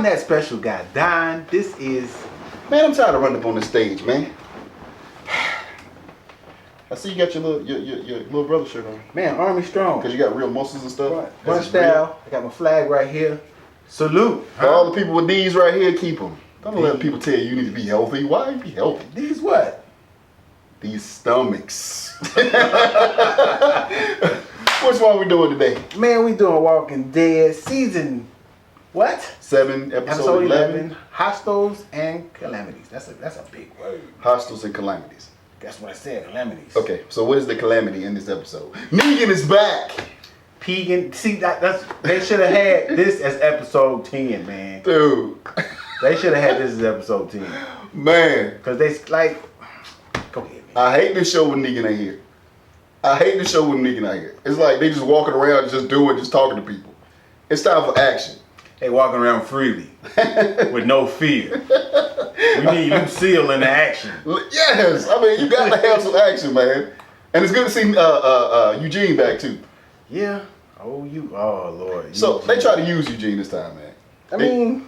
I'm that special guy, Don. This is... Man, I'm tired of running up on the stage, man. I see you got your little brother shirt on. Man, Army Strong. Because you got real muscles and stuff. Right. One style. I got my flag right here. Salute. For all the people with these right here, keep them. Don't let people tell you need to be healthy. Why you be healthy? These what? These stomachs. Which one we doing today? Man, we doing Walking Dead season what? 7, episode 11. Hostiles and calamities. That's a big word. Hostiles and calamities. That's what I said, calamities. Okay, so what is the calamity in this episode? Negan is back. Pegan, see they should have had this as episode 10, man. Dude. They should have had this as episode 10. Man. Cause they like, go ahead, man. I hate this show when Negan ain't here. I hate this show when Negan ain't here. It's like they just walking around just talking to people. It's time for action. They walking around freely with no fear. We need Lucille in the action. Yes, I mean you got to have some action, man. And it's good to see Eugene back too. Yeah. Oh Lord. So they try to use Eugene this time, man. I mean,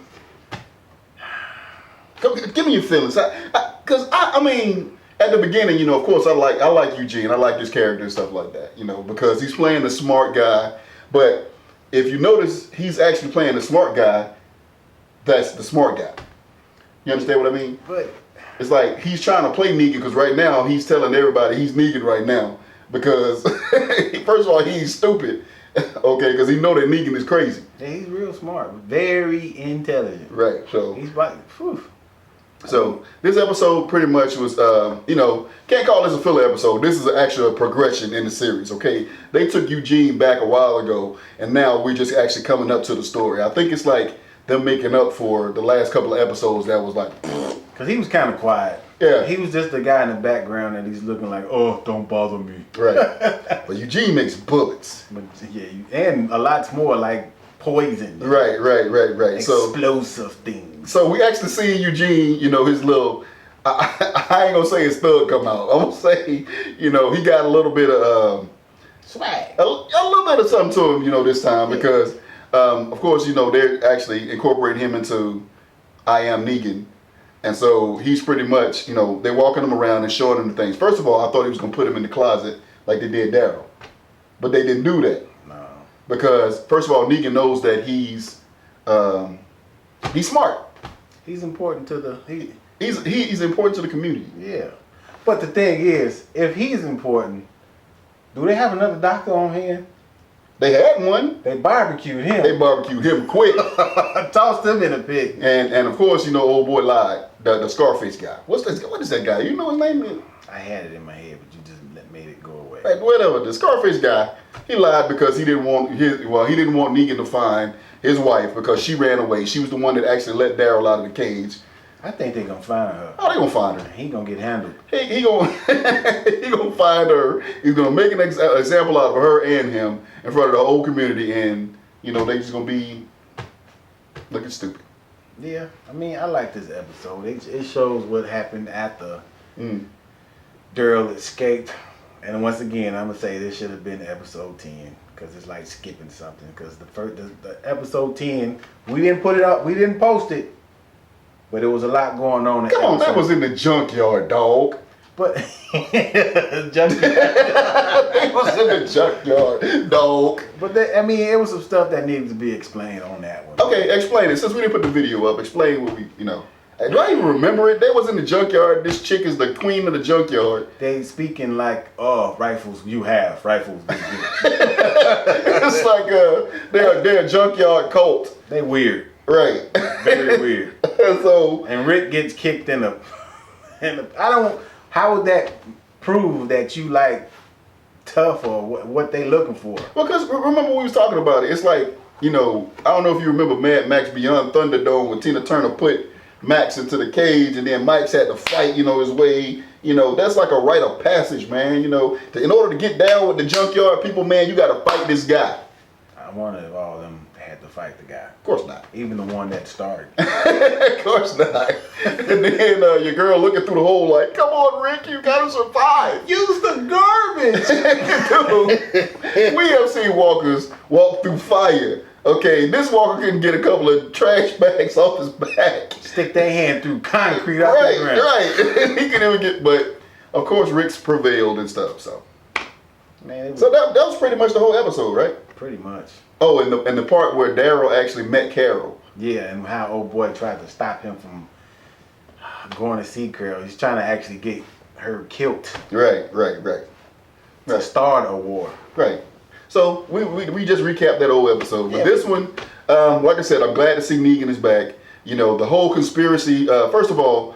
give me your feelings. Because I mean, at the beginning, you know, of course, I like Eugene. I like this character and stuff like that, you know, because he's playing the smart guy. But if you notice, he's actually playing the smart guy. That's the smart guy. You understand what I mean? But it's like he's trying to play Negan because right now he's telling everybody he's Negan right now because first of all he's stupid, okay, because he know that Negan is crazy. Yeah, he's real smart, very intelligent. Right. So he's like, whew. So this episode pretty much was, you know, can't call this a filler episode. This is actually a progression in the series, okay? They took Eugene back a while ago, and now we're just actually coming up to the story. I think it's like them making up for the last couple of episodes that was like... Because he was kind of quiet. Yeah. He was just the guy in the background and he's looking like, oh, don't bother me. Right. But Eugene makes bullets. But yeah, and a lot more like poison. Right. Explosive things. So we actually see Eugene, you know, his little, I ain't gonna say his thug come out. I'm gonna say, you know, he got a little bit of, swag. A little bit of something to him, you know, this time because, of course, you know, they're actually incorporating him into I Am Negan. And so he's pretty much, you know, they're walking him around and showing him the things. First of all, I thought he was gonna put him in the closet like they did Daryl. But they didn't do that. No. Because, first of all, Negan knows that he's smart. He's important to the... He's important to the community. Yeah. But the thing is, if he's important, do they have another doctor on hand? They had one. They barbecued him. They barbecued him quick. Tossed him in a pit. And of course, you know, old boy lied. The Scarface guy. What is that guy? You know his name? I had it in my head, but you just made it go away. Right, whatever. The Scarface guy, he lied because he didn't want he didn't want Negan to find his wife because she ran away. She was the one that actually let Daryl out of the cage. I think they're gonna find her. Oh, they gonna find her. He gonna get handled. He gonna he gonna find her. He's gonna make an example out of her and him in front of the whole community, and you know they just gonna be looking stupid. Yeah, I mean I like this episode. It shows what happened after Daryl escaped, and once again I'm gonna say this should have been episode 10 because it's like skipping something. Because the episode 10 we didn't put it up, we didn't post it. But there was a lot going on. Come on, that was in the junkyard, dog. But junkyard. It was in the junkyard, dog. But I mean, it was some stuff that needed to be explained on that one. Okay, explain it. Since we didn't put the video up, explain what we, you know. Do I even remember it? They was in the junkyard. This chick is the queen of the junkyard. They speaking like, oh, rifles, you have rifles. It's like they're a junkyard cult. They weird. Right. Very weird. And Rick gets kicked in the how would that prove that you like tough or what they looking for? Well, because remember we was talking about it. It's like, you know, I don't know if you remember Mad Max Beyond Thunderdome when Tina Turner put Max into the cage and then Max had to fight, you know, his way. You know, that's like a rite of passage, man. You know, in order to get down with the junkyard people, man, you got to fight this guy. I wonder if all of them had to fight the guy. Of course not. Even the one that started. Of course not. And then your girl looking through the hole like, come on, Rick, you got to survive. Use the garbage. Dude, we have seen walkers walk through fire Okay, this walker couldn't get a couple of trash bags off his back. Stick their hand through concrete out the ground. Right. He couldn't even get, but of course Rick's prevailed and stuff. So, Man, so that was pretty much the whole episode, right? pretty much. Oh, and the part where Daryl actually met Carol. Yeah, and how old boy tried to stop him from going to see Carol. He's trying to actually get her killed Right. to start a war. Right. So we just recapped that old episode. But Yeah. this one, like I said, I'm glad to see Negan is back. You know, the whole conspiracy, first of all,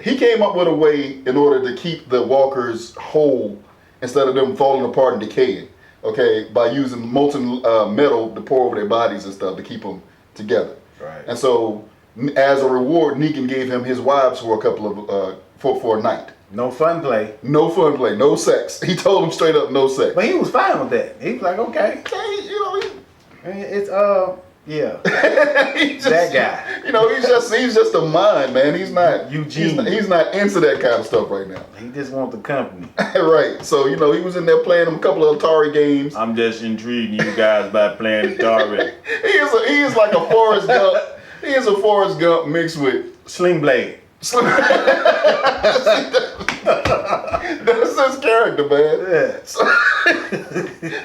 he came up with a way in order to keep the walkers whole instead of them falling apart and decaying. Okay, by using molten metal to pour over their bodies and stuff to keep them together. Right. And so, as a reward, Negan gave him his wives for a couple of for a night. No fun play. No fun play, no sex. He told him straight up, no sex. But he was fine with that. He was like, okay. Okay, you know, It's yeah. he's just, That guy. You know, he's just a mind, man. He's not Eugene. He's not into that kind of stuff right now. He just want the company. Right. So you know, he was in there playing a couple of Atari games. I'm just intriguing you guys by playing Atari. He is like a Forrest Gump. He is a Forrest Gump mixed with Sling Blade. That's his character, man. Yeah.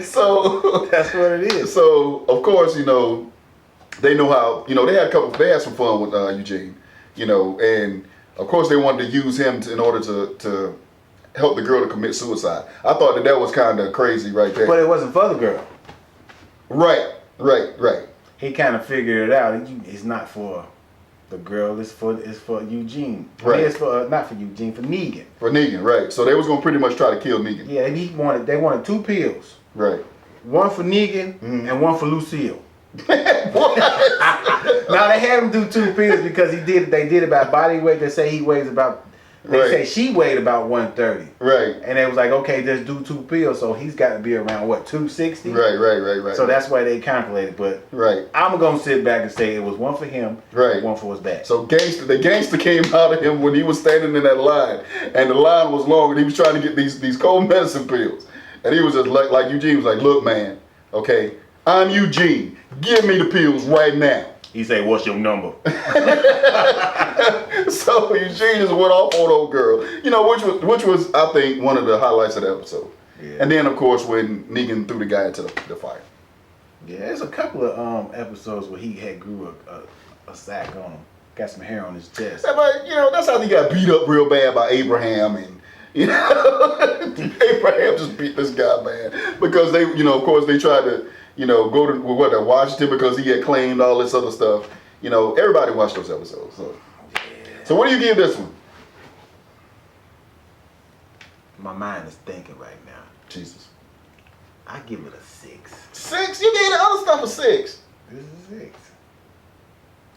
So That's what it is. So of course, you know, they know how. You know, they had some fun with Eugene. You know, and of course they wanted to use him in order to help the girl to commit suicide. I thought that was kind of crazy right there. But it wasn't for the girl. Right. He kind of figured it out. It's not for the girl. It's for Eugene. Right. It's for not for Eugene. For Negan. For Negan, right. So they was gonna pretty much try to kill Negan. Yeah. They wanted 2 pills. Right. One for Negan and one for Lucille. Now they had him do 2 pills because they did it by body weight. They say he weighs about. They Right. say she weighed about 130. Right. And they was like, okay, just do 2 pills. So he's got to be around what 260. Right. So that's why they calculated. But right. I'm gonna sit back and say it was one for him, Right. one for his back. So the gangster came out of him when he was standing in that line, and the line was long, and he was trying to get these cold medicine pills, and he was just like Eugene was like, look, man, okay, I'm Eugene, give me the pills right now. He said, "What's your number?" So Eugene just went off on old girl, you know, which was I think one of the highlights of the episode. Yeah. And then of course when Negan threw the guy into the fire. Yeah, there's a couple of episodes where he had grew a sack on him, got some hair on his chest. Yeah, but you know that's how he got beat up real bad by Abraham, and you know Abraham just beat this guy, man, because they, you know, of course they tried to, you know, go to Washington because he had claimed all this other stuff. You know, everybody watched those episodes. So what do you give this one? My mind is thinking right now. Jesus. I give it a 6. 6? You gave the other stuff a 6. This is a 6.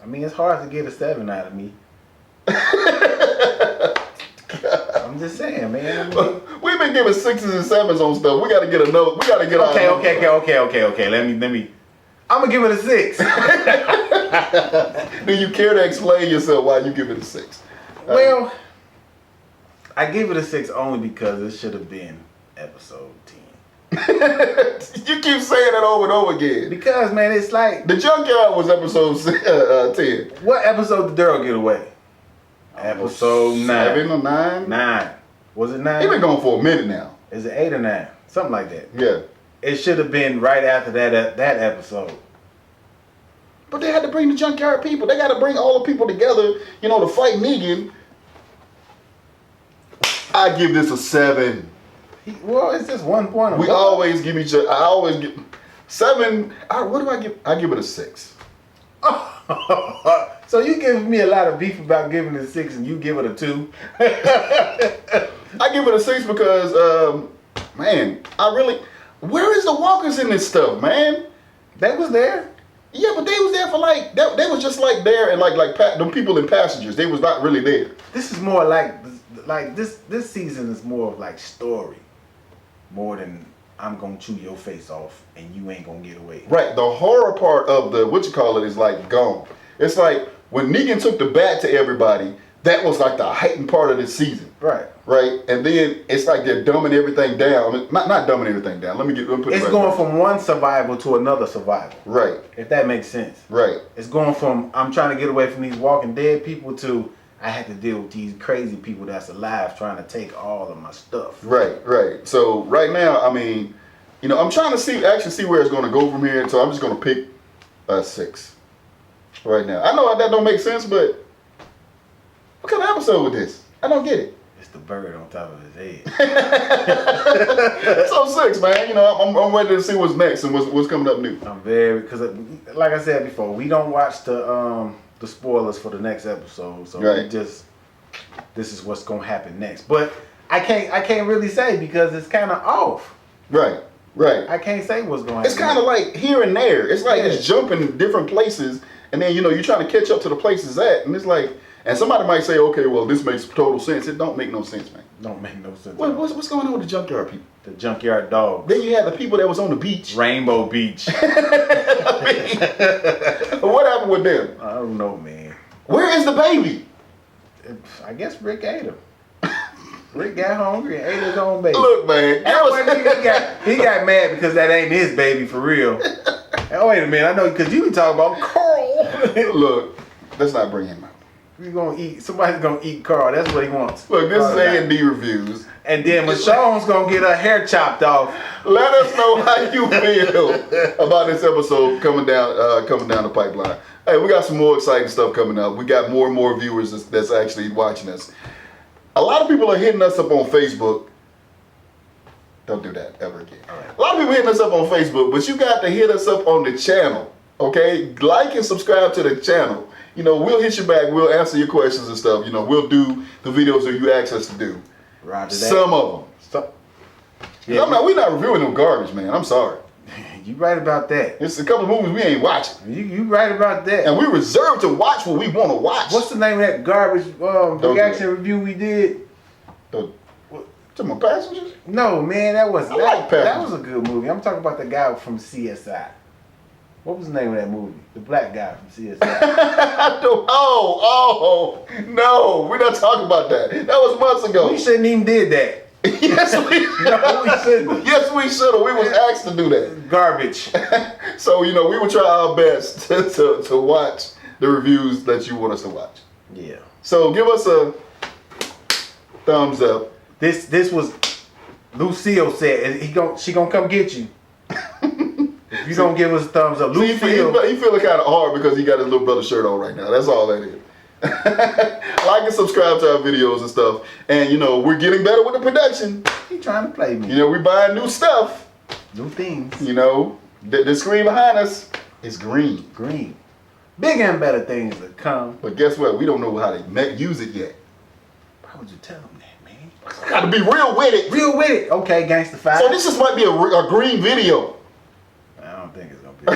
I mean, it's hard to get a 7 out of me. I'm just saying, man. I mean, We've been giving 6s and 7s on stuff. We got to get another. We got to get okay. Let me. I'm gonna give it a 6. Do you care to explain yourself why you give it a 6? Well, I give it a 6 only because it should have been episode 10. You keep saying it over and over again. Because man, it's like The Junkyard was episode 10. what episode did Daryl get away? Episode 9. 7 or 9? 9. Was it 9? He been gone for a minute now. Is it 8 or 9? Something like that. Yeah. It should have been right after that episode. But they had to bring the Junkyard people. They got to bring all the people together, you know, to fight Negan. I give this a 7. Well, it's just 1 point. We always give each other. I always give 7. What do I give? I give it a 6. So you giving me a lot of beef about giving it a 6 and you give it a 2? I give it a 6 because, man, where is the walkers in this stuff, man? They was there. Yeah, but they was there for like, they was just like there and like them people in Passengers. They was not really there. This is more like this season is more of like story, more than I'm gonna chew your face off and you ain't gonna get away. Right. The horror part of the is like gone. It's like when Negan took the bat to everybody, that was like the heightened part of this season. Right. Right? And then it's like they're dumbing everything down. I mean, not dumbing everything down. Let me put It's right going back. from one survival to another survival. Right. If that makes sense. Right. It's going from I'm trying to get away from these Walking Dead people to I had to deal with these crazy people that's alive trying to take all of my stuff. Right, right. So right now, I mean, you know, I'm trying to see where it's going to go from here. So I'm just going to pick a 6 right now. I know that don't make sense, but what kind of episode was this? I don't get it. It's the bird on top of his head. So 6, man. You know, I'm ready to see what's next and what's coming up new. I'm very because like I said before, we don't watch the spoilers for the next episode, so Right. we just this is what's gonna happen next. But I can't really say because it's kind of off. Right, right. I can't say what's going. It's kind of like here and there. It's like Yeah. it's jumping different places, and then you know you're trying to catch up to the places at, and it's like, and somebody might say, okay, well this makes total sense. It don't make no sense, man. don't make no sense. What's going on with the junkyard people? The junkyard dog. Then you had the people that was on the beach. Rainbow Beach. What happened with them? I don't know, man. Where is the baby? I guess Rick ate him. Rick got hungry and ate his own baby. Look, man. That was, he got mad because that ain't his baby for real. Oh, wait a minute. I know because you be talking about Carl. Look, let's not bring him out. You gonna eat? Somebody's gonna eat Carl. That's what he wants. Look, this Carl is died. A&D Reviews. And then Michonne's gonna get her hair chopped off. Let us know how you feel about this episode coming down the pipeline. Hey, we got some more exciting stuff coming up. We got more and more viewers that's actually watching us. A lot of people are hitting us up on Facebook. Don't do that ever again. All right. A lot of people hitting us up on Facebook, but you got to hit us up on the channel. Okay? Like and subscribe to the channel. You know, we'll hit you back. We'll answer your questions and stuff. You know, we'll do the videos that you ask us to do. Roger that. Some of them. Yeah, We're not reviewing no garbage, man. I'm sorry. you right about that. It's a couple of movies we ain't watching. You right about that. And we reserve to watch what we want to watch. What's the name of that garbage do reaction review we did? To my passengers? No, man, that was I like that Passengers. was a good movie. I'm talking about the guy from CSI. What was the name of that movie? The black guy from CSI. Oh, no. We're not talking about that. That was months ago. We shouldn't even did that. Yes, we No, we shouldn't. Yes, we should have. We was asked to do that. Garbage. So, you know, we will try our best to watch the reviews that you want us to watch. Yeah. So give us a thumbs up. This was Lucille said she gonna come get you. If you don't give us a thumbs up, See, Lucille. he feeling kind of hard because he got his little brother shirt on right now. That's all that is. Like and subscribe to our videos and stuff. And, you know, we're getting better with the production. He trying to play me. You know, we're buying new stuff. New things. You know, the screen behind us is green. Green. Bigger and better things to come. But guess what? We don't know how to use it yet. Why would you tell them that, man? Got to be real with it. Real with it. Okay, Gangsta 5. So this might be a green video. I don't think it's gonna be.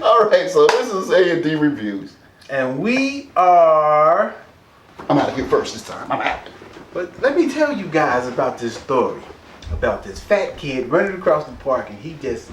All right, so this is A&D Reviews. And we are. I'm out of here first this time. I'm out. But let me tell you guys about this story. About this fat kid running across the park and he just